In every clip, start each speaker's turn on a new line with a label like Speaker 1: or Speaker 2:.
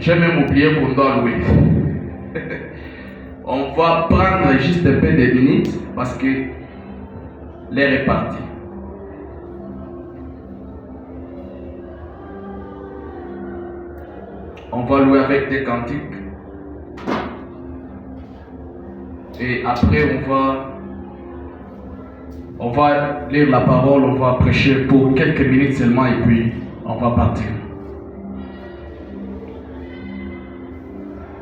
Speaker 1: j'ai même oublié qu'on doit louer. On va prendre juste un peu de minutes parce que l'air est parti. On va louer avec des cantiques. Et après, on va lire la parole, on va prêcher pour quelques minutes seulement et puis on va partir.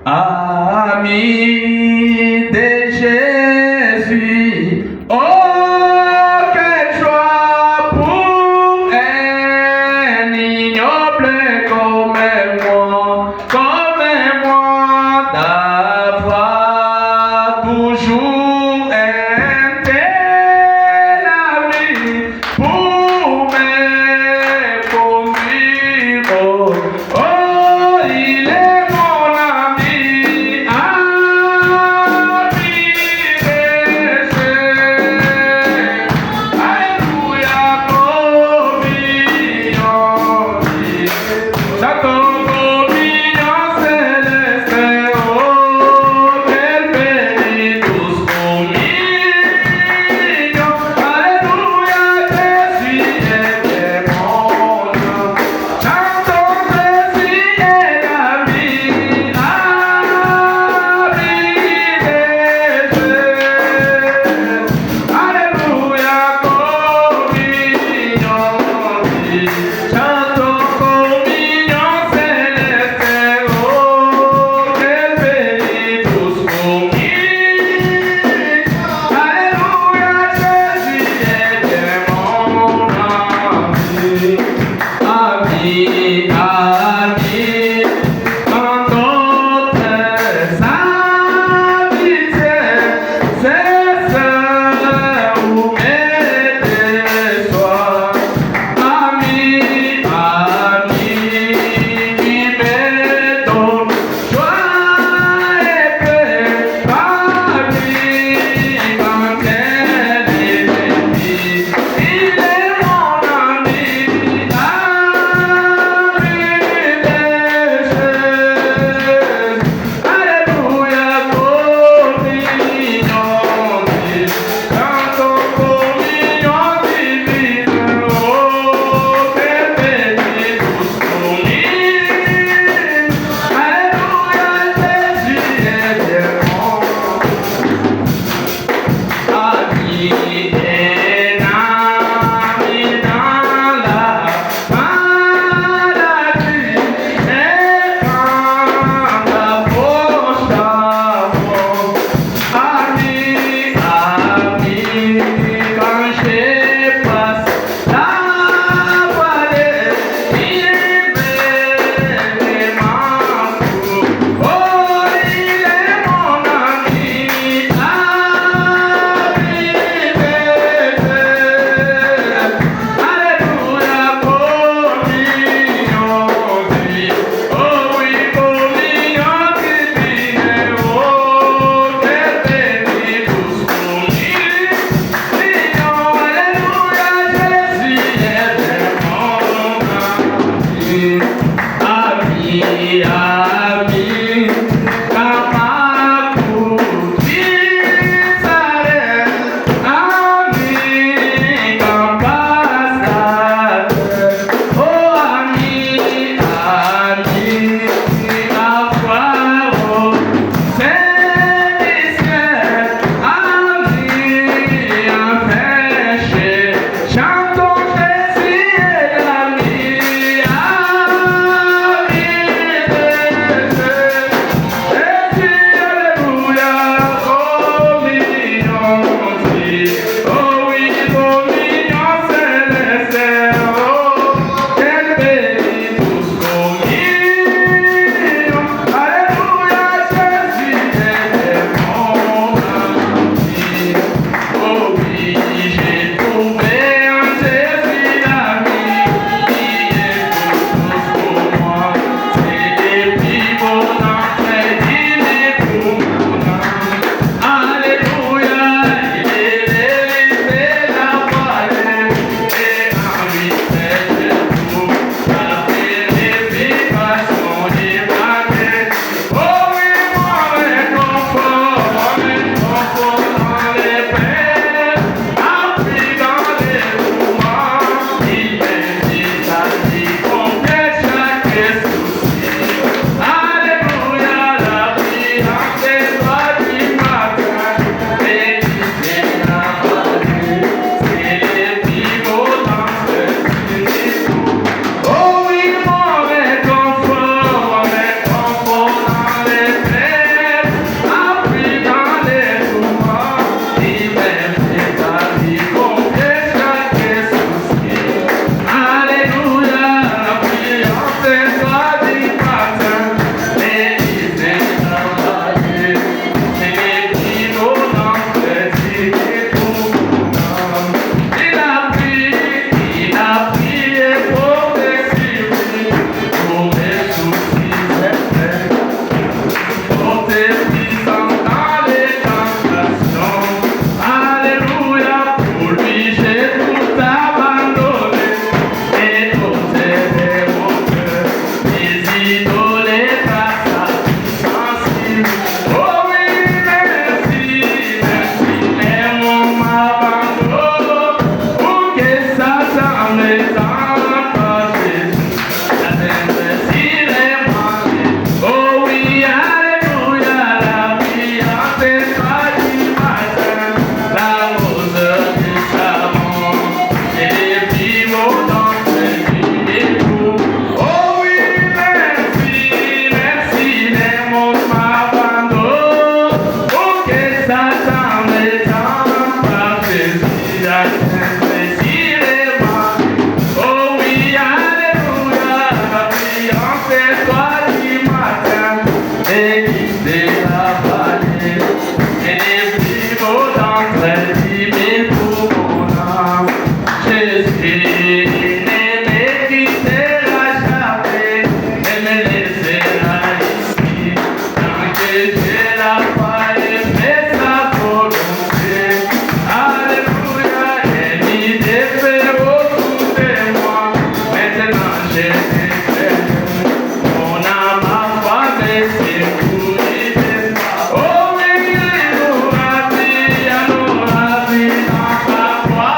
Speaker 1: Ami de Jésus, oh quelle joie pour un ignoble comme moi d'avoir toujours un tel ami pour me conduire. Oh, il est mon ami, ami de Jésus. Alléluia, communion. Chaque communion céleste, oh, quel béni tous communion. Alléluia, Jésus est mon Dieu. Chantons Jésus est l'ami, ami de Jésus. Alléluia, communion. Chantons communion céleste, oh, quel béni tous communion. Alléluia, Jésus est mon ami. Ami, ami, quand notre amitié cesse ou me déçoit. Ami, ami, qui me donne joie et paix. Ami, quand elle est bénie, il est mon ami, ami de Jésus. Alléluia, communion divine, chantons communion divine, oh, quel béni tous communion. Alléluia, Jésus est mon ami et ami dans la maladie et quand approche la mort. Ami, ami, quand je passe la vallée, il me manque. Oh, il est mon ami, ami de Jésus. Alléluia, communion divine. Oh oui, communion divine. Oh, quel béni tous communion. Alléluia, Jésus est mon ami. Ami, ami, quand ma course s'arrête. Ami, quand passe la terre. Oh, ami, ami, ma foi au Saint-Mystère. Ami, empêché, chantons Jésus est l'ami, ami de Église de la vallée, et les plus beaux d'entre elles, mais pour mon âme, Jésus ne quittera jamais, et me laissera ici, tant que j'ai la foi et fais sa volonté. Alléluia, et il défait autour de moi, maintenant j'ai mon âme a foi de sécurité. Oh oui, nous ravis dans sa foi,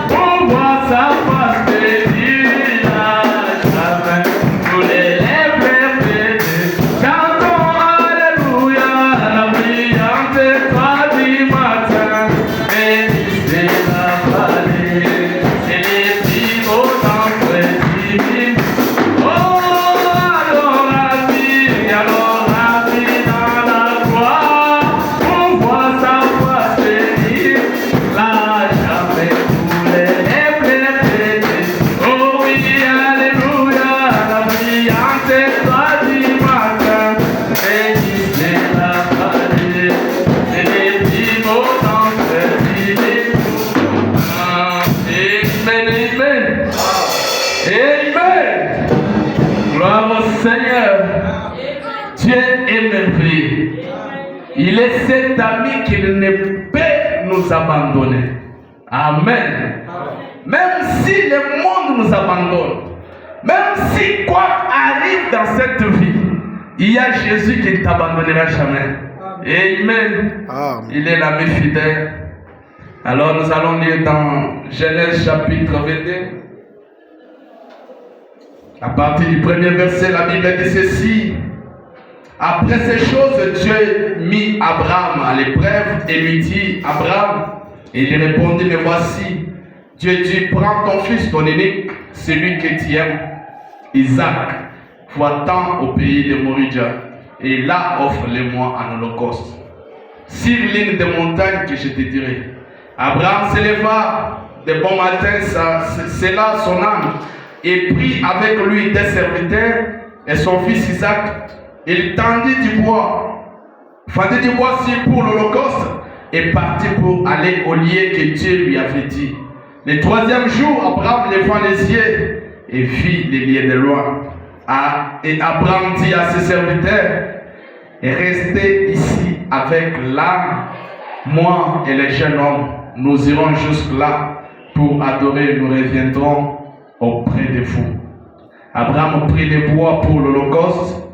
Speaker 1: pour voir sa face bénie là, jamais. Tous les lèvres pétées, chantons Alléluia, la brillante étoile du matin, bénisse de la vallée, et les petits mots d'entre eux. Oh, allons ravis dans la gloire, pour voir sa face bénie, là jamais tous les lèvres pétées. Oh oui, Alléluia, la brillante étoile du matin, bénisse de la vallée, et les petits mots d'entre eux. Amen, amen. Amen. Gloire au Seigneur. Dieu est merveilleux. Il est cet ami qu'il ne peut nous abandonner. Amen. Même si le monde nous abandonne, même si quoi arrive dans cette vie, il y a Jésus qui ne t'abandonnera jamais. Amen. Il est l'ami fidèle. Alors nous allons lire dans Genèse chapitre 22. À partir du premier verset, la Bible dit ceci. Après ces choses, Dieu mit Abraham à l'épreuve et lui dit, Abraham, et il répondit, mais voici, Dieu dit, prends ton fils, ton unique, celui que tu aimes, Isaac, va-t'en au pays de Moria, et là offre-le-moi en holocauste. Sur l'une des montagnes que je te dirai. Abraham s'éleva de bon matin, c'est là son âme, et prit avec lui des serviteurs et son fils Isaac. Il tendit du bois pour l'holocauste et partit pour aller au lieu que Dieu lui avait dit. Le troisième jour, Abraham leva les yeux et vit les lieux de loin. Et Abraham dit à ses serviteurs, restez ici avec l'âme, moi et les jeunes hommes, nous irons jusque là pour adorer, nous reviendrons auprès de vous. Abraham prit les bois pour l'holocauste,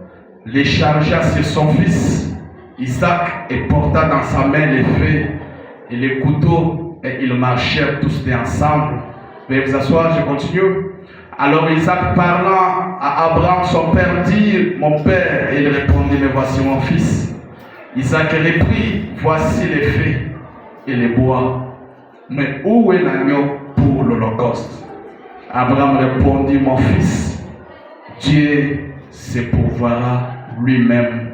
Speaker 1: les chargea sur son fils Isaac et porta dans sa main les feux et les couteaux, et ils marchèrent tous deux ensemble. Veuillez vous asseoir, je continue. Alors Isaac parlant à Abraham son père dit, mon père, et il répondit, mais voici mon fils. Isaac reprit, voici les feux et les bois, mais où est l'agneau pour l'holocauste? Abraham répondit, mon fils, Dieu se pourvoira lui-même.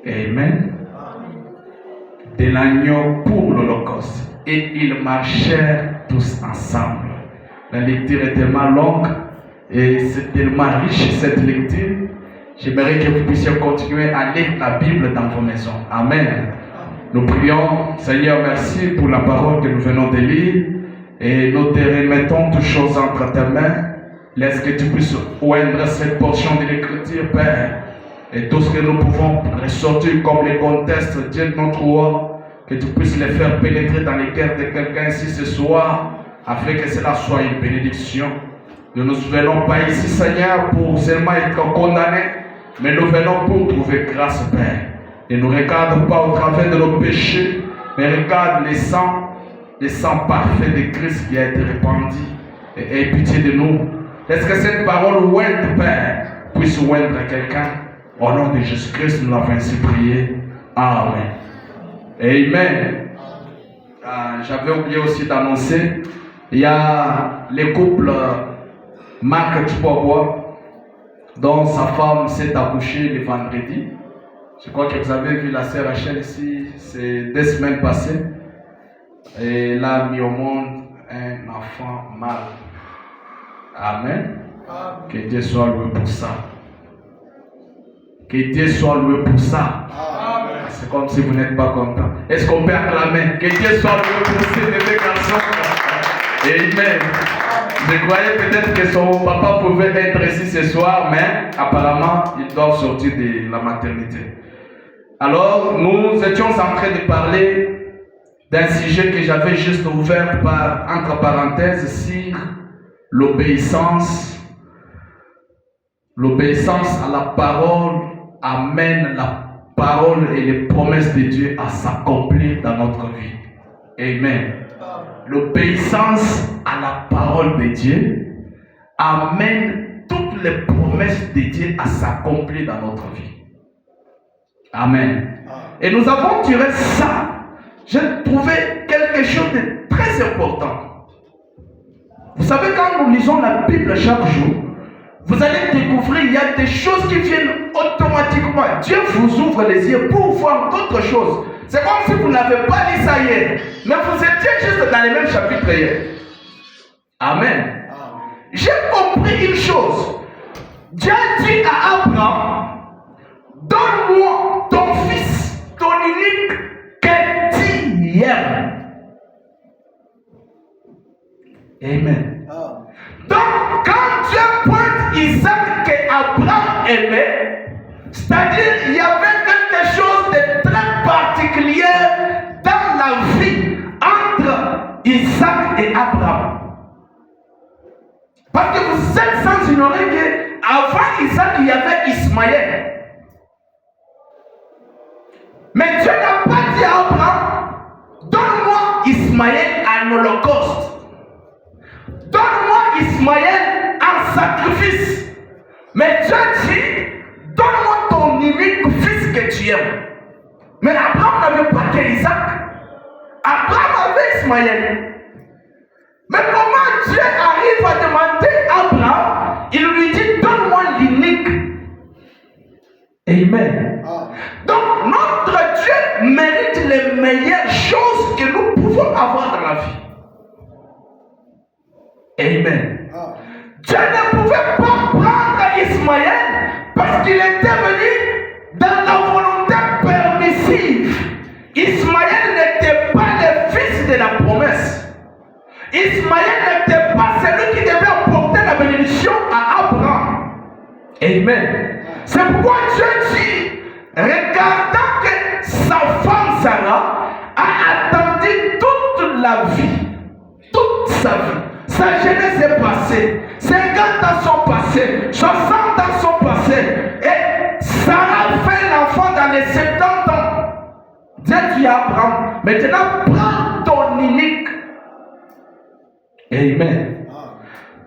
Speaker 1: Amen. De l'agneau pour l'holocauste. Et ils marchèrent tous ensemble. La lecture est tellement longue et c'est tellement riche cette lecture. J'aimerais que vous puissiez continuer à lire la Bible dans vos maisons. Amen. Nous prions, Seigneur, merci pour la parole que nous venons de lire. Et nous te remettons toutes choses entre tes mains. Laisse que tu puisses oindre cette portion de l'écriture, Père. Et tout ce que nous pouvons ressortir comme les contextes, Dieu notre roi, que tu puisses les faire pénétrer dans les cœurs de quelqu'un ici ce soir, afin que cela soit une bénédiction. Nous ne venons pas ici, Seigneur, pour seulement être condamnés, mais nous venons pour trouver grâce, Père. Et ne nous regarde pas au travers de nos péchés, mais regarde le sang parfait de Christ qui a été répandu. Et aie pitié de nous. Est-ce que cette parole ointe, Père, puisse oindre quelqu'un? Au nom de Jésus-Christ, nous l'avons ainsi prié. Amen. Amen. J'avais oublié aussi d'annoncer, il y a le couple Marc Tchoubois, dont sa femme s'est accouchée le vendredi. Je crois que vous avez vu la sœur Rachel ici, c'est 2 semaines passées. Et elle a mis au monde un enfant mâle. Amen. Que Dieu soit loué pour ça. Que Dieu soit loué pour ça. C'est comme si vous n'êtes pas content. Est-ce qu'on peut acclamer? Que Dieu soit loué pour ces deux garçons. Amen. Je croyais peut-être que son papa pouvait être ici ce soir, mais apparemment, ils doivent sortir de la maternité. Alors, nous étions en train de parler d'un sujet que j'avais juste ouvert entre parenthèses sur l'obéissance. L'obéissance à la parole amène la parole et les promesses de Dieu à s'accomplir dans notre vie. Amen. L'obéissance à la parole de Dieu amène toutes les promesses de Dieu à s'accomplir dans notre vie. Amen. Et nous avons tiré ça. J'ai trouvé quelque chose de très important. Vous savez, quand nous lisons la Bible chaque jour, vous allez découvrir qu'il y a des choses qui viennent automatiquement. Dieu vous ouvre les yeux pour voir d'autres choses. C'est comme si vous n'avez pas lu ça hier, mais vous étiez juste dans les mêmes chapitres hier. Amen. J'ai compris une chose. Dieu dit à Abraham, donne-moi ton fils, ton unique, que tu aimes. Amen. Donc, quand Dieu pointe Isaac qu'Abraham aimait, c'est-à-dire il y avait quelque chose de très particulier dans la vie entre Isaac et Abraham. Parce que vous êtes sans ignorer qu'avant Isaac, il y avait Ismaël. Mais Dieu n'a pas dit à Abraham, donne-moi Ismaël en holocauste. Donne-moi Ismaël en sacrifice. Mais Dieu dit, donne-moi ton unique fils que tu aimes. Mais Abraham n'avait pas qu'Isaac. Abraham avait Ismaël. Mais comment Dieu arrive à demander à Abraham, il lui dit, donne-moi l'unique. Amen. Donc notre Dieu mérite les meilleures choses que nous pouvons avoir dans la vie. Amen. Dieu ne pouvait pas prendre Ismaël parce qu'il était venu dans la volonté permissive. Ismaël n'était pas le fils de la promesse. Ismaël n'était pas celui qui devait apporter la bénédiction à Abraham. Amen. C'est pourquoi Dieu dit, regardant que sa femme Sarah a attendu toute la vie, toute sa vie. Sa jeunesse est passée, 50 ans sont passés, 60 ans sont passés, et Sarah fait l'enfant dans les 70 ans. Dieu dit à Abraham, maintenant prends ton unique. Amen.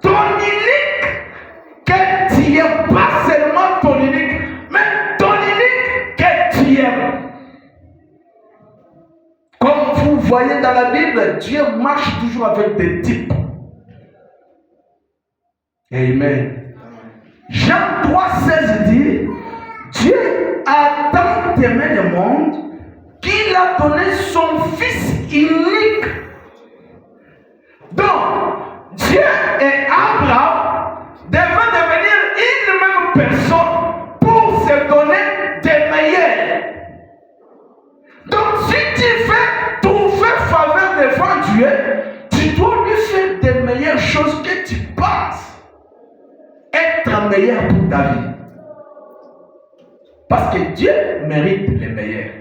Speaker 1: Ton unique, que tu aimes, pas seulement ton unique, mais ton unique que tu aimes. Comme vous voyez dans la Bible, Dieu marche toujours avec des types. Amen. Jean 3,16 dit, Dieu a tant aimé le monde qu'il a donné son Fils unique. Donc, Dieu et Abraham devaient devenir une même personne pour se donner des meilleurs. Donc, si tu fais trouver faveur devant Dieu, tu dois lui faire des meilleures choses que tu penses être meilleur pour ta vie. Parce que Dieu mérite les meilleurs.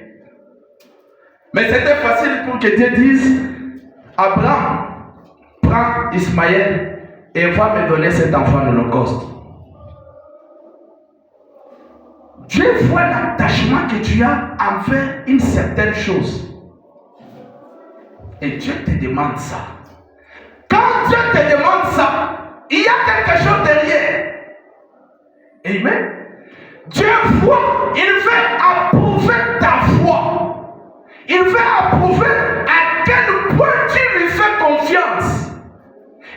Speaker 1: Mais c'était facile pour que Dieu dise, Abraham, prends Ismaël et va me donner cet enfant en holocauste. Dieu voit l'attachement que tu as envers une certaine chose. Et Dieu te demande ça. Quand Dieu te demande ça, il y a quelque chose derrière. Amen. Dieu voit, il veut approuver ta foi. Il veut approuver à quel point tu lui fais confiance.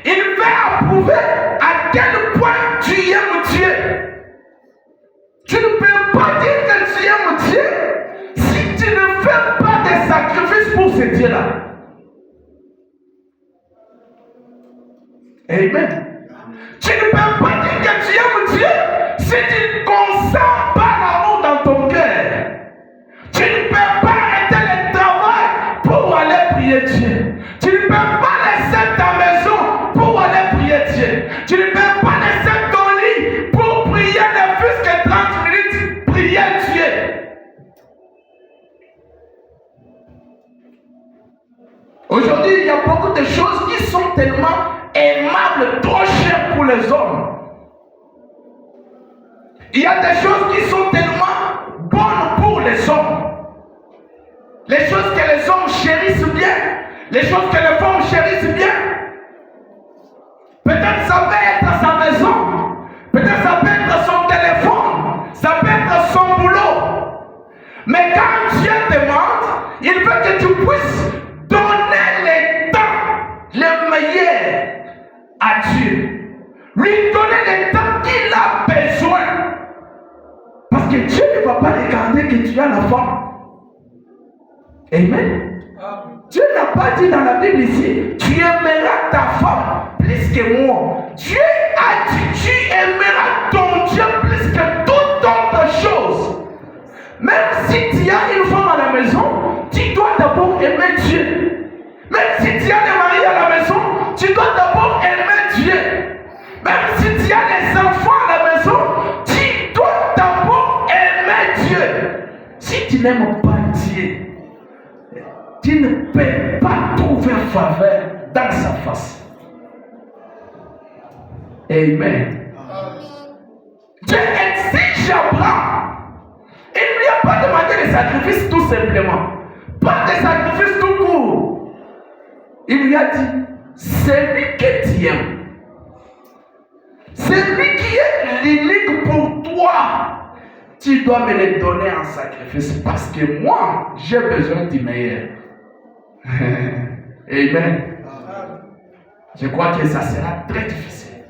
Speaker 1: Il veut approuver à quel point tu aimes Dieu. Tu ne peux pas dire que tu aimes Dieu si tu ne fais pas de sacrifices pour ce Dieu-là. Amen. Tu ne peux pas dire que tu aimes Dieu si tu ne consens pas l'amour beaucoup de choses qui sont tellement aimables, trop chères pour les hommes. Il y a des choses qui sont tellement bonnes pour les hommes. Les choses que les hommes chérissent bien. Les choses que les femmes chérissent bien. Peut-être ça peut être sa maison. Peut-être ça peut être son téléphone. Ça peut être son boulot. Mais quand Dieu demande, il veut que tu puisses donner le temps, le meilleur à Dieu. Lui donner le temps qu'il a besoin. Parce que Dieu ne va pas regarder que tu as la femme. Amen. Dieu n'a pas dit dans la Bible ici, tu aimeras ta femme plus que moi. Dieu a dit, tu aimeras ton Dieu plus que toute autre chose. Même si tu as une femme à la maison, tu dois d'abord aimer Dieu. Même si tu as des maris à la maison, tu dois d'abord aimer Dieu. Même si tu as des enfants à la maison, tu dois d'abord aimer Dieu. Si tu n'aimes pas Dieu, tu ne peux pas trouver faveur dans sa face. Amen. Dieu exige Abraham. Il ne lui a pas demandé de sacrifice tout simplement. Pas de sacrifice tout court. Il lui a dit, celui que tu aimes, celui qui est l'unique pour toi, tu dois me le donner en sacrifice parce que moi, j'ai besoin du meilleur. Amen. Je crois que ça sera très difficile.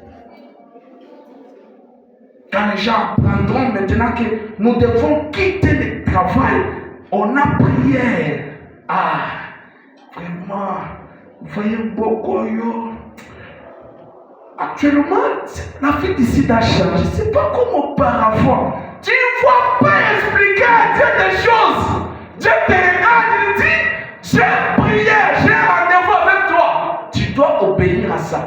Speaker 1: Quand les gens apprendront maintenant que nous devons quitter le travail, on a prié. Ah, vraiment, vous voyez beaucoup. Actuellement, la vie d'ici a changé. C'est pas comme auparavant. Tu ne vas pas expliquer à Dieu des choses. Dieu te regarde, il dit, j'ai prié, j'ai rendez-vous avec toi. Tu dois obéir à ça.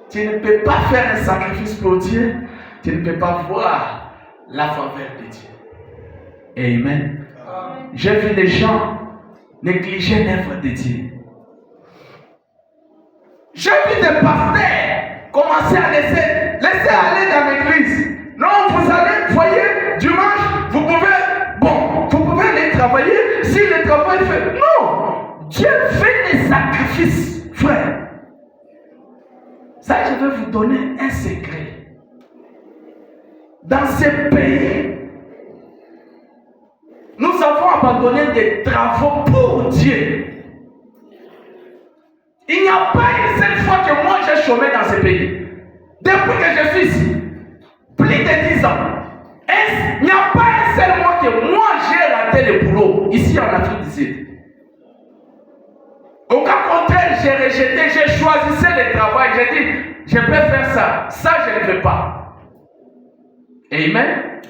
Speaker 1: Tu ne peux pas faire un sacrifice pour Dieu. Tu ne peux pas voir la faveur de Dieu. Amen. J'ai vu des gens négliger l'œuvre de Dieu. J'ai vu des pasteurs commencer à laisser aller dans l'église. Non, vous allez, voyez, dimanche, vous pouvez aller travailler si le travail fait. Non, Dieu fait des sacrifices, frère. Ça, je vais vous donner un secret. Dans ce pays, nous avons abandonné des travaux pour Dieu. Il n'y a pas une seule fois que moi j'ai chômé dans ce pays. Depuis que je suis ici, plus de 10 ans. Il n'y a pas un seul mois que moi j'ai raté le boulot ici en Afrique du Sud. Au cas contraire, j'ai rejeté, j'ai choisi le travail. J'ai dit, je peux faire ça. Ça, je ne veux pas. Amen.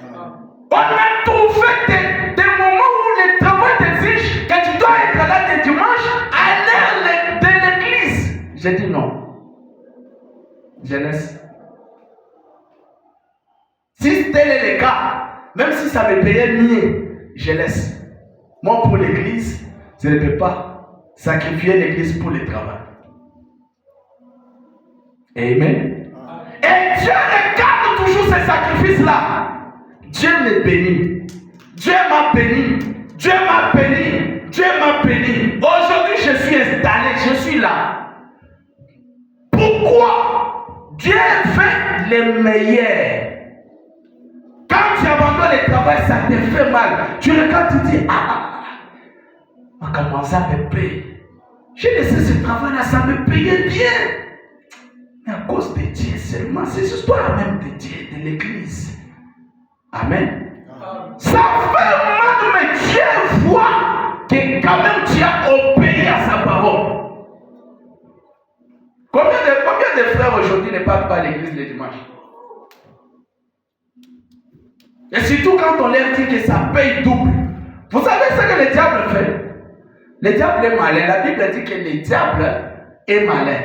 Speaker 1: On a trouvé des moments où le travail t'exige que tu dois être là le dimanche à l'heure de l'église. J'ai dit non. Je laisse. Si tel est le cas, même si ça me payait mieux, je laisse. Moi, pour l'église, je ne peux pas sacrifier l'église pour le travail. Amen. Et Dieu regarde toujours ces sacrifices-là. Dieu me bénit. Dieu m'a béni. Dieu m'a béni. Dieu m'a béni. Aujourd'hui, je suis installé. Je suis là. Pourquoi? Dieu fait le meilleur. Quand tu abandonnes le travail, ça te fait mal. Tu regardes, tu dis, on va commencer à me payer. J'ai laissé ce travail-là, ça me payait bien. Mais à cause de Dieu seulement, c'est l'histoire même de Dieu, de l'église. Amen. Ça fait mal, mais Dieu voit que quand même tu as obéi à sa parole. Combien de frères aujourd'hui ne partent pas à l'église le dimanche? Et surtout quand on leur dit que ça paye double. Vous savez ce que le diable fait? Le diable est malin. La Bible dit que le diable est malin.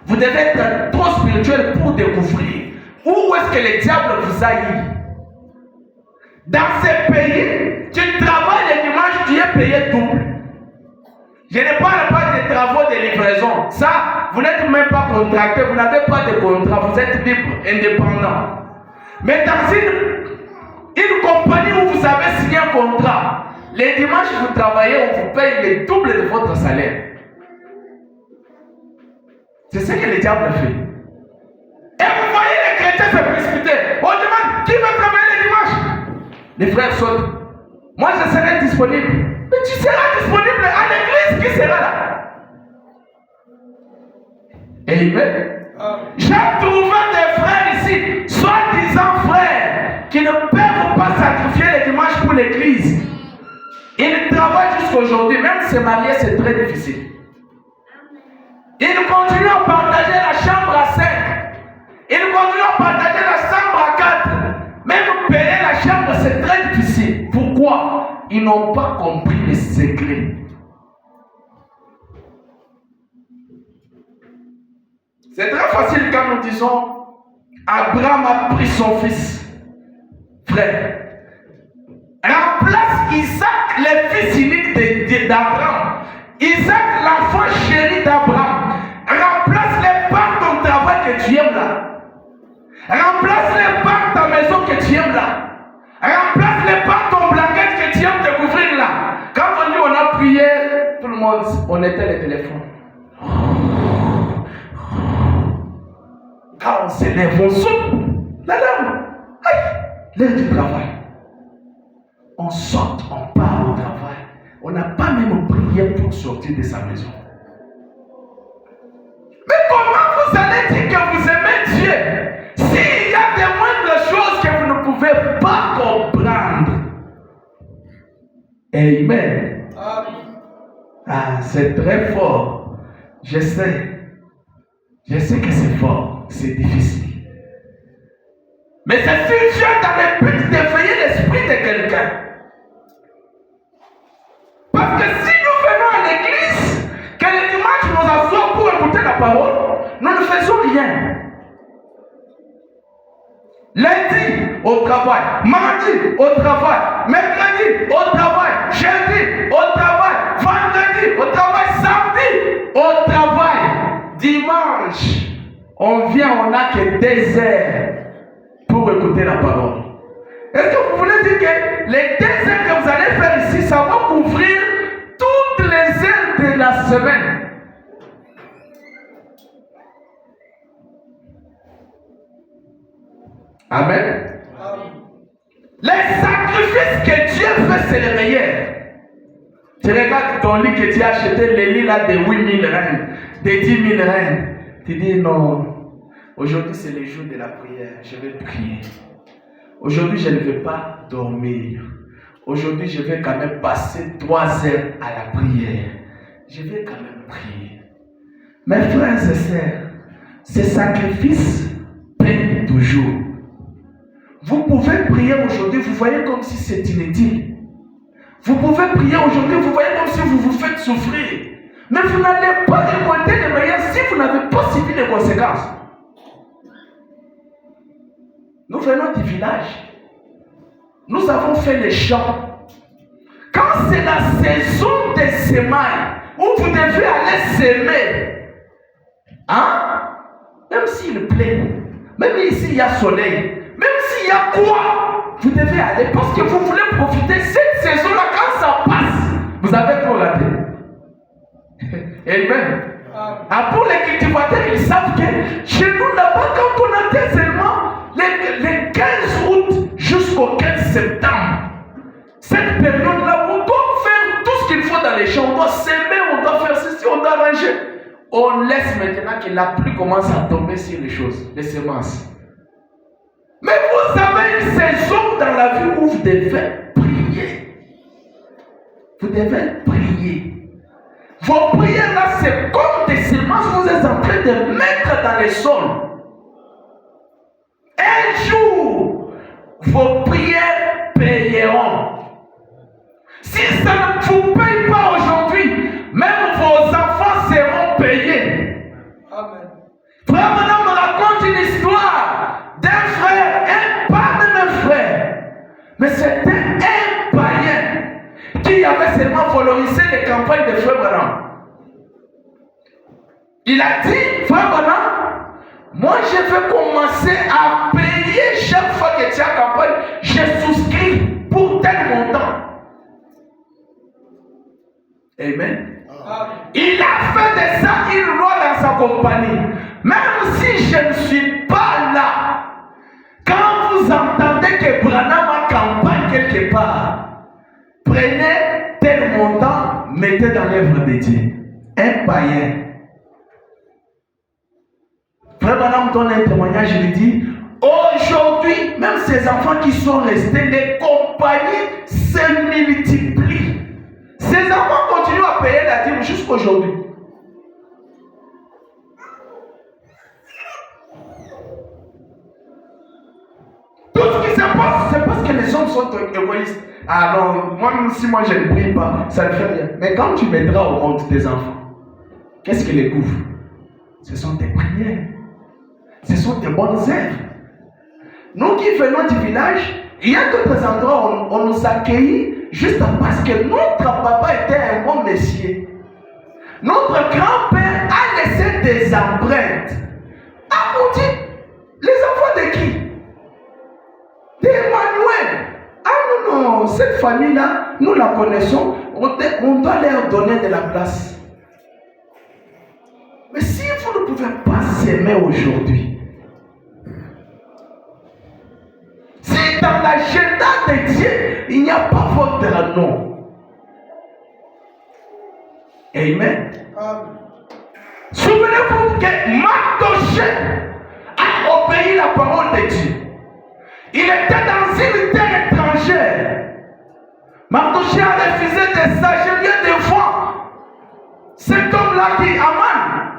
Speaker 1: Vous devez être trop spirituel pour découvrir où est-ce que le diable vous a eu. Dans ces pays, tu travailles le dimanche, tu es payé double.
Speaker 2: Je ne parle pas des travaux de livraison. Ça, vous n'êtes même pas contracté, vous n'avez pas de contrat, vous êtes libre, indépendant. Mais dans une compagnie où vous avez signé un contrat, les dimanches vous travaillez, on vous paye le double de votre salaire. C'est ce que le diable fait. Et vous voyez les chrétiens se précipiter. On demande qui veut travailler le dimanche. Les frères sautent. Moi je serai disponible. Mais tu seras disponible à l'église, qui sera là? Amen. J'ai trouvé des frères ici, soi-disant frères, qui ne peuvent pas sacrifier le dimanche pour l'église. Ils travaillent jusqu'à aujourd'hui, même se marier c'est très difficile. Ils continuent à partager la chambre à 5. Ils continuent à partager la chambre à 4. Même payer la chambre c'est très difficile. Pourquoi? Ils n'ont pas compris les secrets. C'est très facile quand nous disons Abraham a pris son fils. Frère, remplace Isaac, le fils unique d'Abraham. Isaac, l'enfant chéri d'Abraham. Remplace-les par ton travail que tu aimes là. Remplace-les par ta maison que tu aimes là. Remplace-les par ton blanquette que tu aimes découvrir là. Quand on dit on a prié, tout le monde, on était les téléphones. Quand on s'élève, on saute. La dame, l'heure du travail. On saute, on part au travail. On n'a pas même prié pour sortir de sa maison. Mais comment vous allez dire que vous aimez Dieu s'il y a des moindres choses que vous ne pouvez pas comprendre? Amen. Ah, c'est très fort. Je sais que c'est fort, c'est difficile. Mais c'est suffisant dans le but d'éveiller l'esprit de quelqu'un. Parce que si nous venons à l'église, que le dimanche nous assoit pour écouter la parole, nous ne faisons rien. Lundi, au travail. Mardi, au travail. Mercredi, au travail. Jeudi, au travail. Vendredi, au travail. Samedi, au travail. Dimanche, on vient, on n'a que 2 heures pour écouter la parole. Est-ce que vous voulez dire que les 2 heures que vous allez faire ici, ça va couvrir toutes les heures de la semaine? Amen. Les sacrifices que Dieu fait, c'est les meilleurs. Tu regardes ton lit que tu as acheté, les lits là de 8 000 reines, de 10 000 reines. Tu dis non, aujourd'hui c'est le jour de la prière, je vais prier. Aujourd'hui je ne vais pas dormir. Aujourd'hui je vais quand même passer 3 heures à la prière. Je vais quand même prier. Mes frères et sœurs, ces sacrifices paient toujours. Vous pouvez prier aujourd'hui, vous voyez comme si c'est inutile. Vous pouvez prier aujourd'hui, vous voyez comme si vous vous faites souffrir. Mais vous n'allez pas récolter les meilleurs si vous n'avez pas suivi les conséquences. Nous venons du village. Nous avons fait les champs. Quand c'est la saison des semailles, où vous devez aller s'aimer, même s'il plaît, même ici il y a soleil, même s'il y a quoi, vous devez aller parce que vous voulez profiter. Cette saison-là, quand ça passe, vous avez tout raté. Amen. Pour les cultivateurs, ils savent que chez nous là-bas, quand on atteint seulement les 15 août jusqu'au 15 septembre, cette période-là, on doit faire tout ce qu'il faut dans les champs. On doit s'aimer, on doit faire ceci, on doit ranger. On laisse maintenant que la pluie commence à tomber sur les choses, les semences. Mais vous avez une saison dans la vie où vous devez prier. Vous devez prier. Vos prières là, c'est comme des semences que vous êtes en train de mettre dans les sols. Un jour, vos prières payeront. Si ça ne vous paye pas aujourd'hui, même vos enfants seront payés. Amen. Frère, maintenant me raconte une histoire d'un frère, pas même un frère, mais c'était un païen qui avait seulement valorisé les campagnes de Frère Branham. Il a dit, frère Branham, moi je vais commencer à payer chaque fois que tu as campagne, je souscris pour tel montant. Amen. Il a fait de ça une loi dans sa compagnie. Même si je ne suis pas là, quand vous entendez que Branham a campagne quelque part, prenez tel montant, mettez dans l'œuvre de Dieu. Un païen. Frère Branham donne un témoignage, il dit, aujourd'hui, même ces enfants qui sont restés, les compagnies se multiplient. Ces enfants continuent à payer la dîme jusqu'aujourd'hui. Tout ce qui se passe, c'est parce que les hommes sont égoïstes. Ah non, même si moi je ne prie pas, ça ne fait rien. Mais quand tu mettras au monde tes enfants, qu'est-ce qui les couvre? Ce sont tes prières. Ce sont tes bonnes œuvres. Nous qui venons du village, il y a d'autres endroits où on nous accueille juste parce que notre papa était un bon monsieur. Notre grand-père a laissé des empreintes. Ah, on dit, les enfants de qui? D'Emmanuel. Ah non, non, cette famille-là, nous la connaissons, on doit leur donner de la place. Mais si vous ne pouvez pas s'aimer aujourd'hui, si dans l'agenda de Dieu, il n'y a pas votre nom. Amen. Souvenez-vous que Mardoché a obéi la parole de Dieu. Il était dans une terre étrangère. Mardoché a refusé de s'agenouiller devant cet homme-là qui est Aman.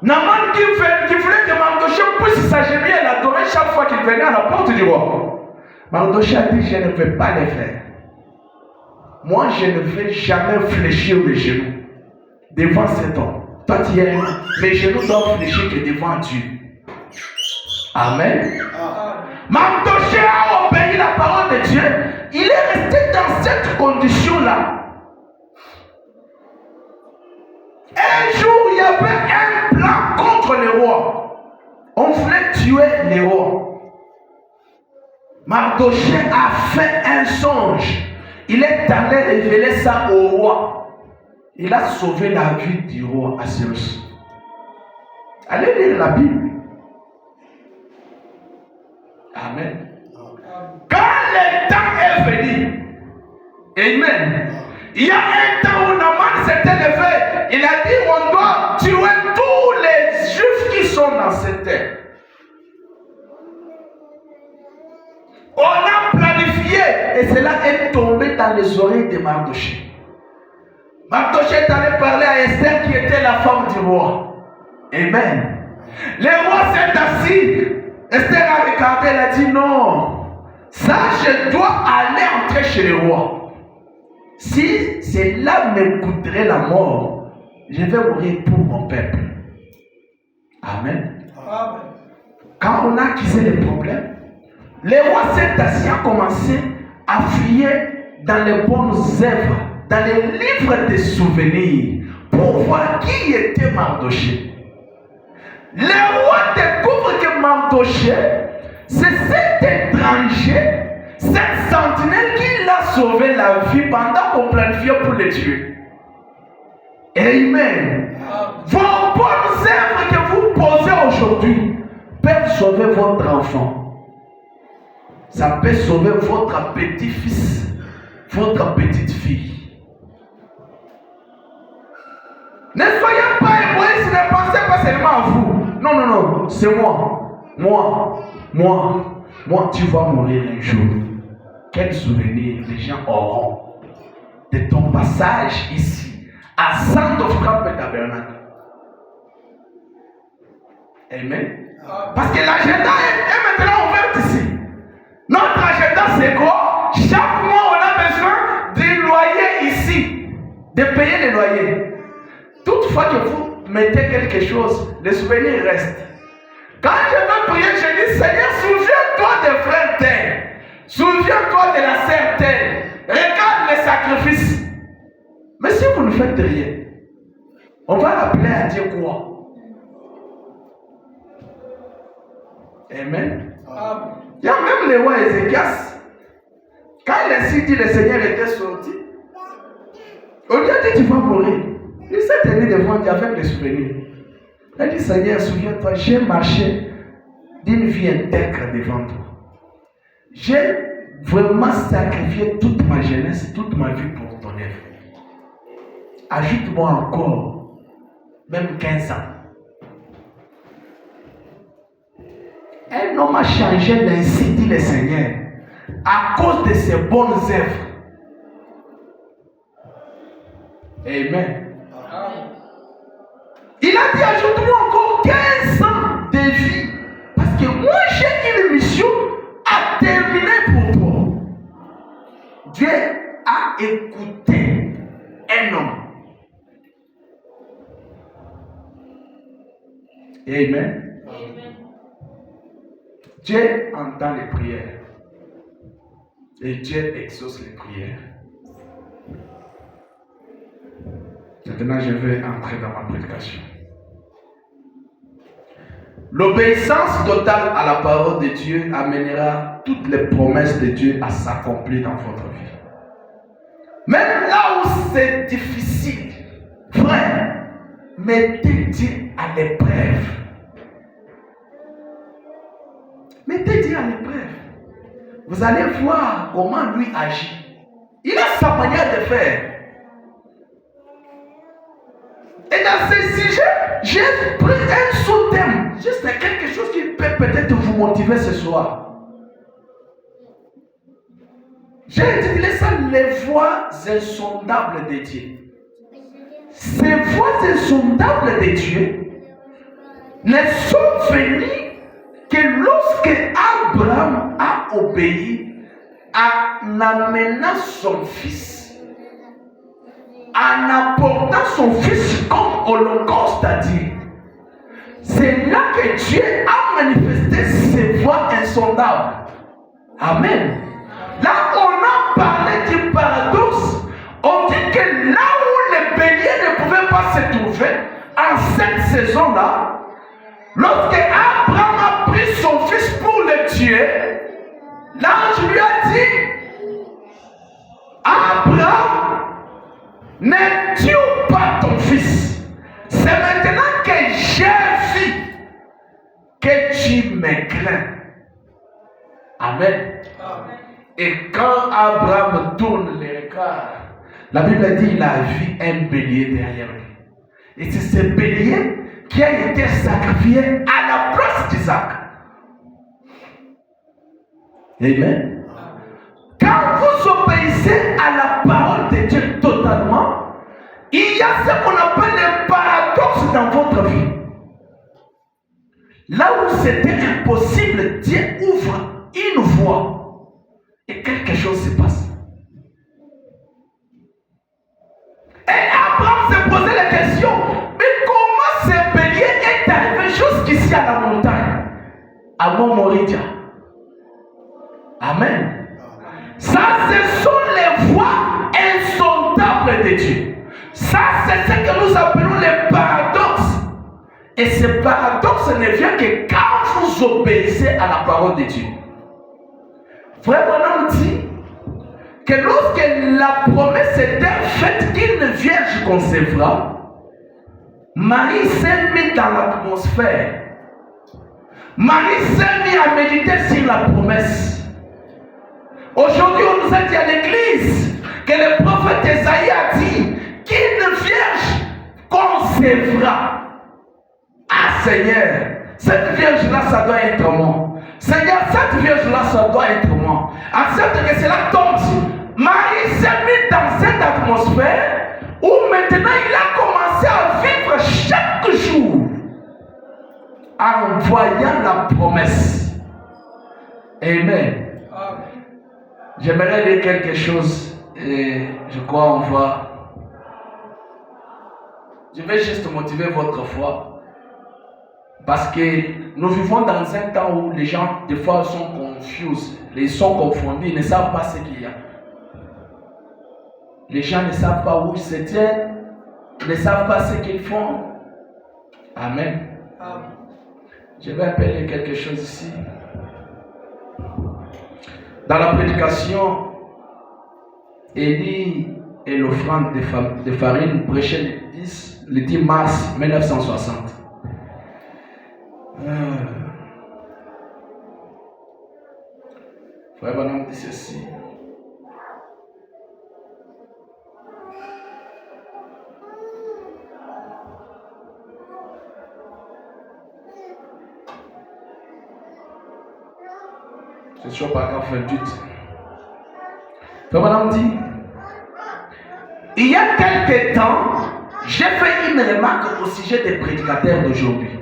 Speaker 2: Naman qui voulait que Mardoché puisse s'agenouiller et l'adorer chaque fois qu'il venait à la porte du roi. Mardoché a dit, je ne vais pas le faire. Moi, je ne vais jamais fléchir les genoux devant cet homme. Toi, tu es mes genoux doivent fléchir que devant Dieu. Amen. Mardoché a obéi la parole de Dieu. Il est resté dans cette condition-là. Un jour, il y avait un plan contre les rois. On voulait tuer les rois. Mardoché a fait un songe. Il est allé révéler ça au roi. Il a sauvé la vie du roi Assyrus. Allez lire la Bible. Amen. Quand le temps est venu, amen. Il y a un temps où Naman s'était levé. Il a dit, on doit tuer tous les juifs qui sont dans cette terre. On a planifié et cela est tombé dans les oreilles de Mardoché. Mardoché est allé parler à Esther qui était la femme du roi. Amen. Le roi s'est assis. Esther a regardé, elle a dit non. Ça, je dois aller entrer chez le roi. Si cela me coûterait la mort, je vais mourir pour mon peuple. Amen. Amen. Quand on a accusé les problèmes, le roi s'est assis a commencé à fouiller dans les bonnes œuvres, dans les livres de souvenirs, pour voir qui était Mardoché. Le roi découvre que Mardoché, c'est cet étranger, cette sentinelle qui l'a sauvé la vie pendant qu'on planifiait pour le tuer. Amen. Vos bonnes œuvres que vous posez aujourd'hui peuvent sauver votre enfant. Ça peut sauver votre petit-fils, votre petite-fille. Ne soyez pas égoïste, ne pensez pas seulement à vous. Non, non, non, c'est moi. Moi, tu vas mourir un jour. Quel souvenir les gens auront de ton passage ici, à Saint-Offrap et Tabernacle. Amen. Parce que l'agenda est maintenant ouvert ici. Notre agenda, c'est quoi? Chaque mois, on a besoin de loyer ici, de payer les loyers. Toutefois que vous mettez quelque chose, le souvenir reste. Quand je veux prier, je dis, Seigneur, souviens-toi des frères tels. Souviens-toi de la sœur telle. Regarde les sacrifices. Mais si vous ne faites rien, on va appeler à Dieu quoi? Amen. Il y a même le roi Ézéchias. Quand il a dit le Seigneur était sorti, on lui a dit tu vas mourir. Il s'est tenu devant Dieu avec les souvenirs. Il a dit Seigneur, souviens-toi, j'ai marché d'une vie intègre devant toi. J'ai vraiment sacrifié toute ma jeunesse, toute ma vie pour ton œuvre. Ajoute-moi encore, même 15 ans. Un homme a changé l'ainsi, dit le Seigneur, à cause de ses bonnes œuvres. Amen. Il a dit, ajoute-moi encore 15 ans de vie. Parce que moi, j'ai une mission à terminer pour toi. Dieu a écouté un homme. Amen. Dieu entend les prières. Et Dieu exauce les prières. Maintenant, je vais entrer dans ma prédication. L'obéissance totale à la parole de Dieu amènera toutes les promesses de Dieu à s'accomplir dans votre vie. Même là où c'est difficile, frère, mettez Dieu à l'épreuve. Mettez Dieu à l'épreuve. Vous allez voir comment lui agit. Il a sa manière de faire. Et dans ce sujet, j'ai pris un sous-thème. Juste quelque chose qui peut peut-être vous motiver ce soir. J'ai intitulé ça les voies insondables de Dieu. Ces voies insondables de Dieu ne sont venues que lorsque Abraham a obéi en amenant son fils. En apportant son fils comme holocauste à Dieu. C'est là que Dieu a manifesté ses voies insondables. Amen. Là, on a parlé du paradoxe. On dit que là où les béliers ne pouvaient pas se trouver, en cette saison-là, lorsque Abraham a pris son fils pour le tuer, l'ange lui a dit, Abraham, ne tue pas ton fils. C'est maintenant que j'ai vu que tu me crains. Amen. Et quand Abraham tourne le regard, la Bible dit qu'il a vu un bélier derrière lui. Et c'est ce bélier qui a été sacrifié à la place d'Isaac. Amen. Quand vous obéissez à la parole de Dieu totalement, il y a ce qu'on appelle le paradoxe dans votre vie. Là où c'était impossible, Dieu ouvre une voie et quelque chose se passe. Et Abraham s'est posé la question, mais comment ce bélier est arrivé jusqu'ici à la montagne, à Mont Moridia? Amen. Ça, ce sont les voies insondables de Dieu. Ça, c'est ce que nous appelons les paradoxes. Et ce paradoxe ne vient que quand vous obéissez à la parole de Dieu. Frère Branham dit que lorsque la promesse était faite qu'une vierge concevra, Marie s'est mise dans l'atmosphère. Marie s'est mise à méditer sur la promesse. Aujourd'hui, on nous a dit à l'église que le prophète Esaïe a dit qu'une vierge concevra. Ah Seigneur, cette vierge-là, ça doit être moi. Seigneur, cette vierge-là, ça doit être moi. Accepte que cela tombe. Marie s'est mise dans cette atmosphère où maintenant il a commencé à vivre chaque jour en voyant la promesse. Amen. J'aimerais dire quelque chose et je crois on va. Je vais juste motiver votre foi parce que nous vivons dans un temps où les gens des fois sont confus, ils sont confondus, ils ne savent pas ce qu'il y a. Les gens ne savent pas où ils se tiennent, ils ne savent pas ce qu'ils font. Amen. Je vais appeler quelque chose ici. Dans la prédication, Élie et l'offrande de farine prêchait le 10 mars 1960. Frère Branham dit ceci. C'est toujours paragraphe 28. Frère Branham dit, il y a quelque temps, j'ai fait une remarque au sujet des prédicateurs d'aujourd'hui.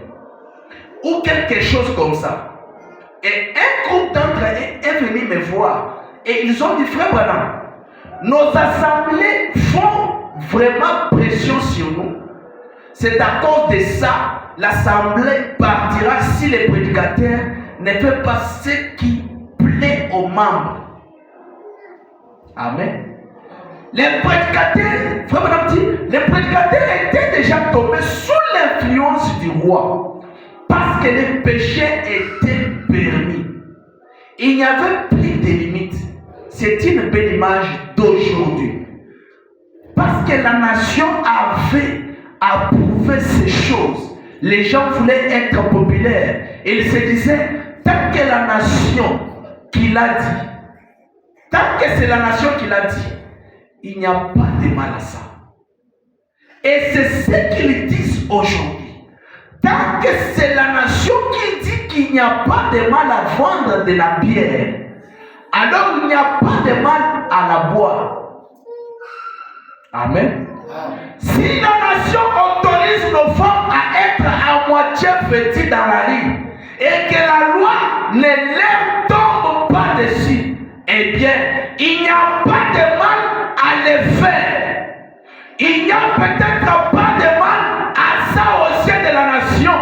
Speaker 2: Ou quelque chose comme ça. Et un groupe d'entre eux est venu me voir. Et ils ont dit, frère Branham, nos assemblées font vraiment pression sur nous. C'est à cause de ça, l'assemblée partira si les prédicateurs ne font pas ce qui plaît aux membres. Amen. Les prédicateurs, frère Branham dit, les prédicateurs étaient déjà tombés sous l'influence du roi. Parce que les péchés étaient permis. Il n'y avait plus de limites. C'est une belle image d'aujourd'hui. Parce que la nation avait approuvé ces choses. Les gens voulaient être populaires. Ils se disaient, tant que la nation qui l'a dit, tant que c'est la nation qui l'a dit, il n'y a pas de mal à ça. Et c'est ce qu'ils disent aujourd'hui. Tant que c'est la nation qui dit qu'il n'y a pas de mal à vendre de la bière, alors il n'y a pas de mal à la boire. Amen. Si la nation autorise nos femmes à être à moitié vêtues dans la rue et que la loi ne leur tombe pas dessus, eh bien, il n'y a pas de mal à les faire. Il n'y a peut-être pas de mal à ça au sein de la nation.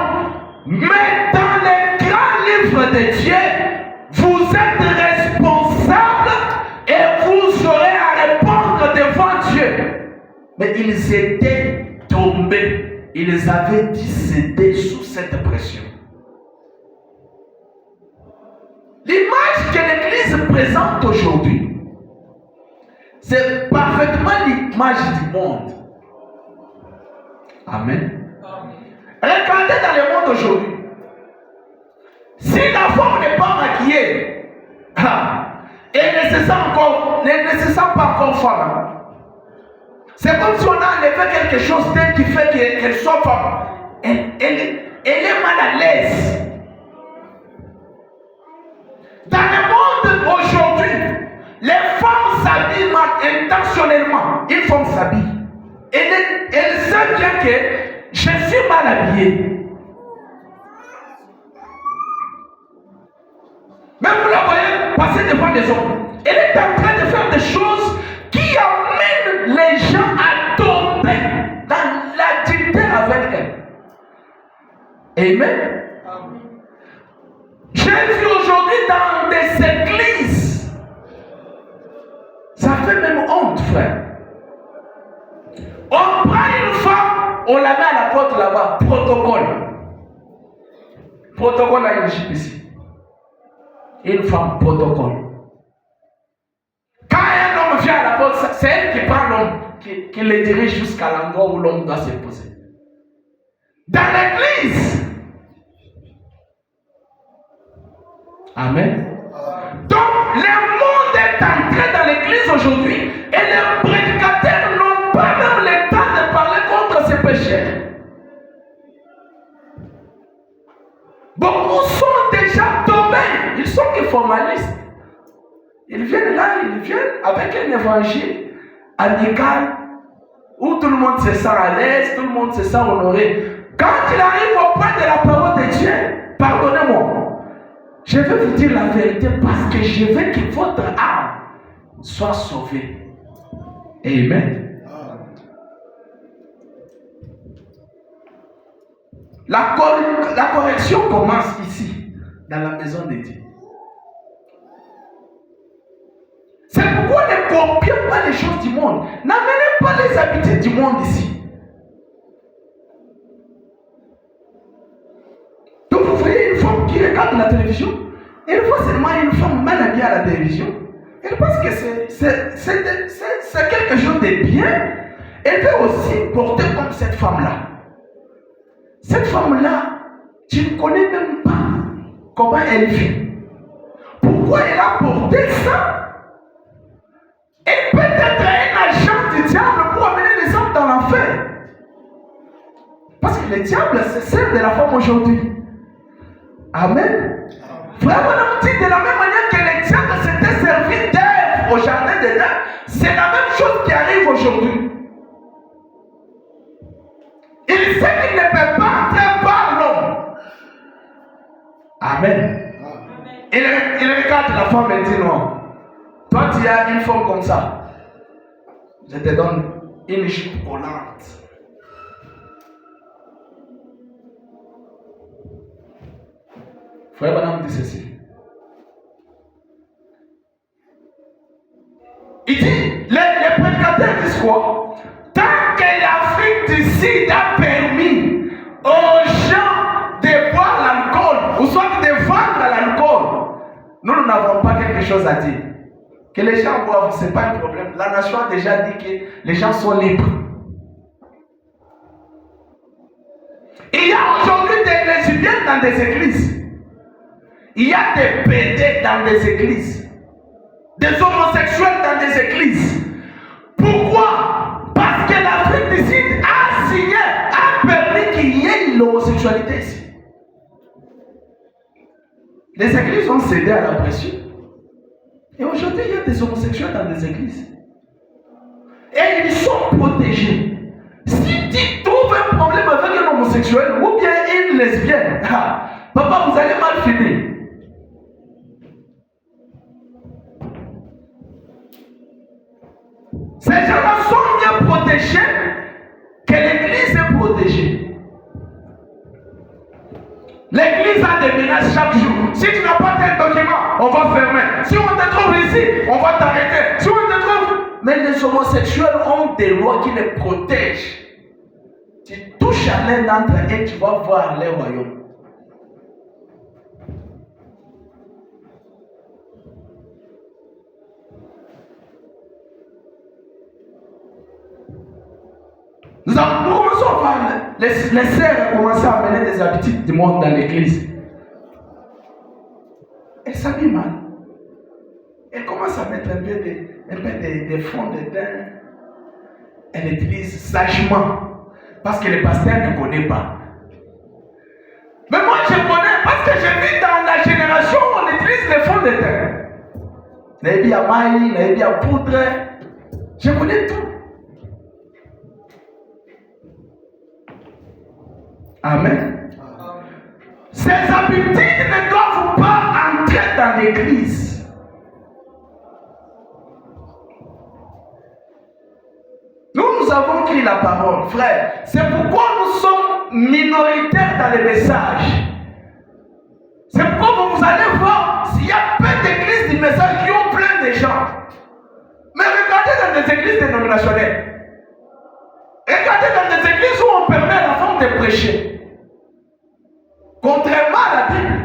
Speaker 2: Mais dans les grands livres de Dieu, vous êtes responsables et vous aurez à répondre devant Dieu. Mais ils étaient tombés. Ils avaient décédé sous cette pression. L'image que l'Église présente aujourd'hui, c'est parfaitement l'image du monde. Amen. Regardez dans le monde aujourd'hui. Si la femme n'est pas maquillée, elle ne se sent pas encore femme. C'est comme si on a enlevé quelque chose d'elle qui fait qu'elle soit femme. Elle est mal à l'aise. Dans le monde aujourd'hui, les femmes s'habillent mal intentionnellement. Une femme s'habille. Elle sait bien que je suis mal habillé. Même vous la voyez passer devant les hommes. Elle est en train de faire des choses qui amènent les gens à tomber dans l'adultère avec elle. Amen. J'ai vu aujourd'hui dans des églises. Ça fait même honte, frère. On prend une femme, on la met à la porte là-bas. Protocole. Protocole à une ici. Une femme, protocole. Quand un homme vient à la porte, c'est elle qui prend l'homme, qui le dirige jusqu'à l'endroit où l'homme doit se poser. Dans l'église. Amen. Donc, le monde est entré dans l'église aujourd'hui et les prédicateurs n'ont pas même le temps de parler contre ces péchés. Beaucoup sont déjà tombés. Ils sont que formalistes. Ils viennent là, ils viennent avec un évangile amical où tout le monde se sent à l'aise, tout le monde se sent honoré. Quand il arrive au point de la parole de Dieu, pardonnez-moi. Je vais vous dire la vérité parce que je veux que votre âme soit sauvée. Amen. La correction commence ici, dans la maison de Dieu. C'est pourquoi ne copiez pas les choses du monde. N'amenez pas les habitudes du monde ici. Donc vous voyez une femme qui regarde la télévision, Il voit seulement une femme mal habillée à la télévision. Elle pense que c'est quelque chose de bien. Elle veut aussi porter comme cette femme-là. Cette femme-là, tu ne connais même pas comment elle vit. Pourquoi elle a porté ça? Elle peut être un agent du diable pour amener les hommes dans l'enfer. Parce que le diable se sert de la femme aujourd'hui. Amen. Vraiment, on dit de la même manière que le diable s'était servi d'Ève au jardin d'Éden, c'est la même chose qui arrive aujourd'hui. Il sait qu'il ne peut pas entrer par l'homme. Amen. Il regarde la femme et dit non. Toi, tu as une femme comme ça. Je te donne une jupe volante. Frère Branham dit ceci. Il dit, les prédicateurs disent quoi? Tant que l'Afrique du Sud a permis aux gens de boire l'alcool, ou soit de vendre l'alcool, nous n'avons pas quelque chose à dire. Que les gens boivent, ce n'est pas un problème. La nation a déjà dit que les gens sont libres. Il y a aujourd'hui des lesbiennes dans des églises. Il y a des PD dans des églises. Des homosexuels dans des églises. Pourquoi? Parce que l'Afrique du Sud a signé, a permis qu'il y ait l'homosexualité ici. Les églises ont cédé à la pression. Et aujourd'hui, il y a des homosexuels dans des églises. Et ils sont protégés. Si tu trouves un problème avec un homosexuel ou bien une lesbienne, papa, vous allez mal finir. Ces gens-là sont bien protégés que l'église est protégée. L'église a des menaces chaque jour. Si tu n'as pas tel document, on va fermer. Si on te trouve ici, on va t'arrêter. Si on te trouve... Mais les homosexuels ont des lois qui les protègent. Tu touches à l'un d'entre eux et tu vas voir les royaumes. Nous commençons à voir les sœurs ont commencé à amener des habitudes du monde dans l'église. Elles s'habillent mal. Elles commencent à mettre un peu de fond de teint. Elles utilisent sagement. Parce que le pasteur ne connaît pas. Mais moi je connais parce que je vis dans la génération où on utilise le fond de teint. Naïbi à maï, naïbi à poudre. Je connais tout. Amen. Ces habitudes ne doivent pas entrer dans l'église. Nous avons pris la parole, frère. C'est pourquoi nous sommes minoritaires dans les messages. C'est pourquoi vous allez voir s'il y a peu d'églises du message qui ont plein de gens. Mais regardez dans des églises dénominationnelles. Regardez dans des églises où on permet à la femme de prêcher. Contrairement à la Bible.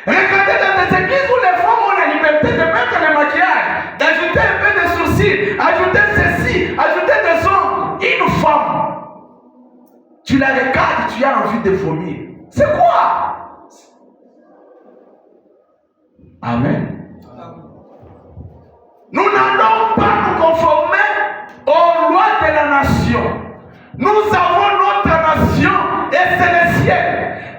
Speaker 2: Regardez dans des églises où les femmes ont la liberté de mettre le maquillage, d'ajouter un peu de sourcils, ajouter ceci, ajouter des ongles. Une femme, tu la regardes, tu as envie de vomir. C'est quoi? Amen. Nous n'allons pas nous conformer aux lois de la nation. Nous avons notre nation et c'est le ciel.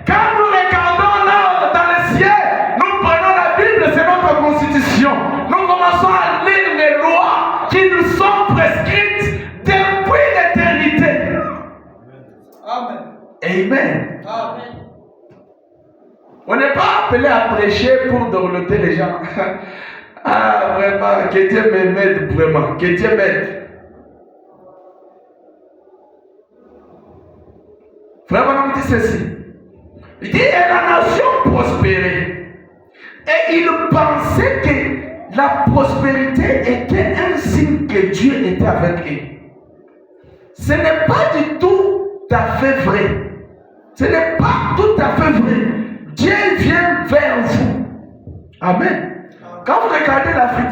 Speaker 2: Quand nous regardons là dans le ciel, nous prenons la Bible, c'est notre constitution. Nous commençons à lire les lois qui nous sont prescrites depuis l'éternité. Amen. Amen. Amen. On n'est pas appelé à prêcher pour dorloter les gens. Ah, vraiment, que Dieu m'aide, vraiment, que Dieu m'aide. Vraiment, on dit ceci. Il dit, et la nation prospérait. Et il pensait que la prospérité était un signe que Dieu était avec eux. Ce n'est pas du tout à fait vrai. Ce n'est pas tout à fait vrai. Dieu vient vers vous. Amen. Quand vous regardez l'Afrique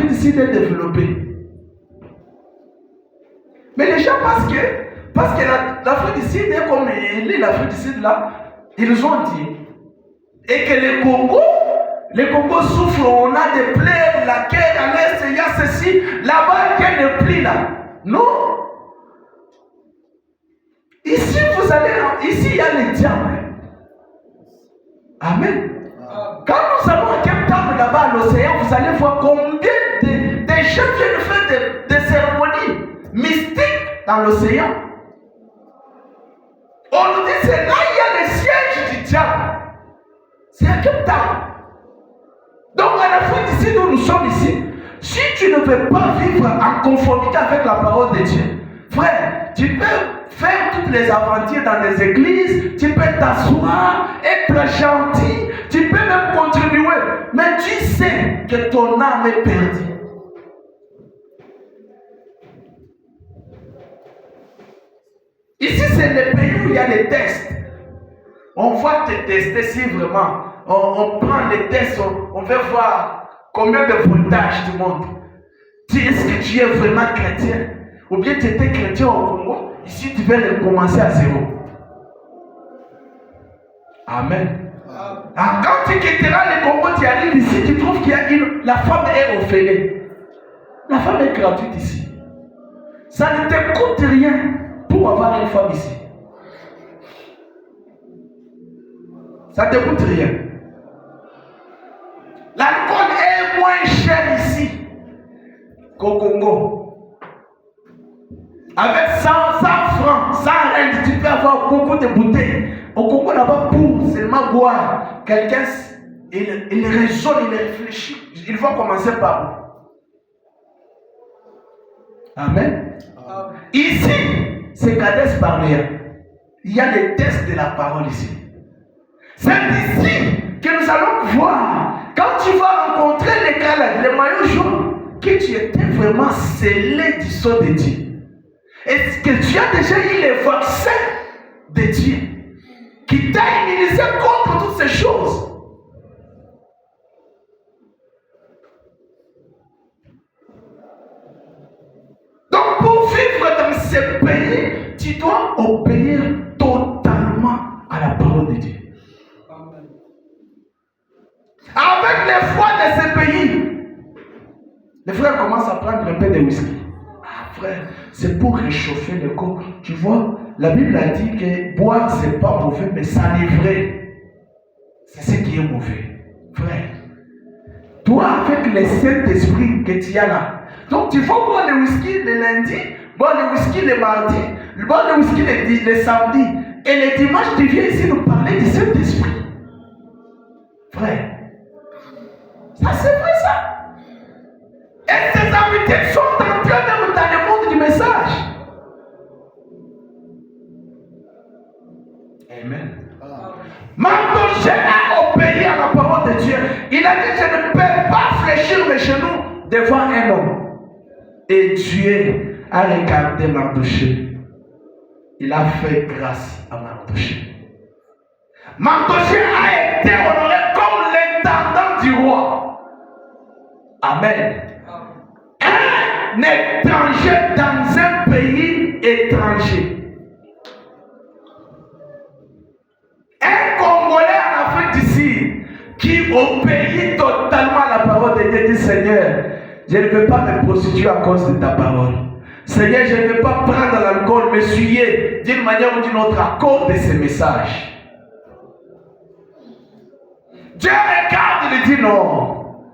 Speaker 2: du Sud est développée. Mais les gens, parce que l'Afrique du Sud est comme l'Afrique du Sud là, ils ont dit, et que le Congo souffre, on a des plaies, la guerre à l'est, il y a ceci, là-bas, il y a des plis là. Non. Ici, ici, il y a les diables. Amen. Quand nous allons à Cape Town, là-bas, à l'océan, vous allez voir combien de gens viennent faire des cérémonies mystiques dans l'océan. On nous dit, c'est là il y a le siège du diable. C'est à Cape Town. Donc, à la fin d'ici, nous sommes ici. Si tu ne veux pas vivre en conformité avec la parole de Dieu, frère, tu peux faire toutes les aventures dans les églises, tu peux t'asseoir, être gentil, tu peux même contribuer, mais tu sais que ton âme est perdue. Ici, c'est le pays où il y a les tests. On va te tester si vraiment on prend les tests, on veut voir combien de voltage tu montes. Est-ce que tu es vraiment chrétien? Ou bien tu étais chrétien au Congo, ici tu vas recommencer à zéro. Amen. Alors, quand tu quitteras le Congo, tu arrives ici, tu trouves qu'il y a la femme est orpheline. La femme est gratuite ici. Ça ne te coûte rien pour avoir une femme ici. Ça ne te coûte rien. L'alcool est moins cher ici qu'au Congo. Avec 100 francs, 100 rentes, tu peux avoir beaucoup de bouteilles. Au Congo, là-bas, pour seulement boire, quelqu'un, il raisonne, il réfléchit. Il va commencer par où? Amen. Ici, c'est Cades Barnéa. Il y a les tests de la parole ici. C'est ici que nous allons voir. Quand tu vas rencontrer les gars, les maillots jaunes, que tu étais vraiment scellé du sceau de Dieu. Est-ce que tu as déjà eu les vaccins de Dieu qui t'a immunisé contre toutes ces choses? Donc pour vivre dans ce pays, tu dois obéir totalement à la parole de Dieu. Avec les foi de ce pays, les frères commencent à prendre un peu de whisky. Ah frère, c'est pour réchauffer le corps. Tu vois, la Bible a dit que boire c'est pas mauvais, mais s'enivrer, c'est ce qui est mauvais. Frère, toi avec le Saint-Esprit que tu as là, donc tu vas boire le whisky le lundi, boire le whisky le mardi, boire le whisky le samedi, et le dimanche tu viens ici nous parler du Saint-Esprit. Frère, ça c'est vrai ça. Et ces habitudes sont entrées même dans le monde du message. Amen. Mardochée a obéi à la parole de Dieu. Il a dit, je ne peux pas fléchir mes genoux devant un homme. Et Dieu a regardé Mardochée. Il a fait grâce à Mardochée. Mardochée a été honoré comme l'intendant du roi. Amen. Un étranger dans un pays étranger. Un Congolais en Afrique du Sud qui obéit totalement à la parole de Dieu dit, Seigneur, je ne veux pas me prostituer à cause de ta parole. Seigneur, je ne veux pas prendre l'alcool, me souiller d'une manière ou d'une autre à cause de ces messages. Dieu regarde et lui dit non.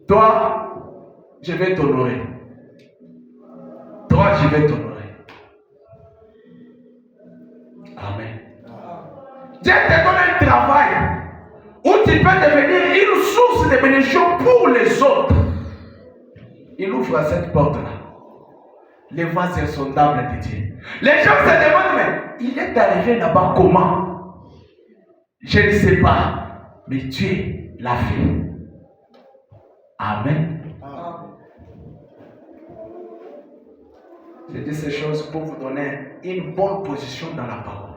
Speaker 2: Toi, je vais t'honorer. Toi, je vais t'honorer. Amen. Dieu te donne un travail où tu peux devenir une source de bénédiction pour les autres. Il ouvre cette porte-là. Les voies insondables de Dieu. Les gens se demandent, mais il est arrivé là-bas comment? Je ne sais pas. Mais Dieu l'a fait. Amen. J'ai dit ces choses pour vous donner une bonne position dans la parole.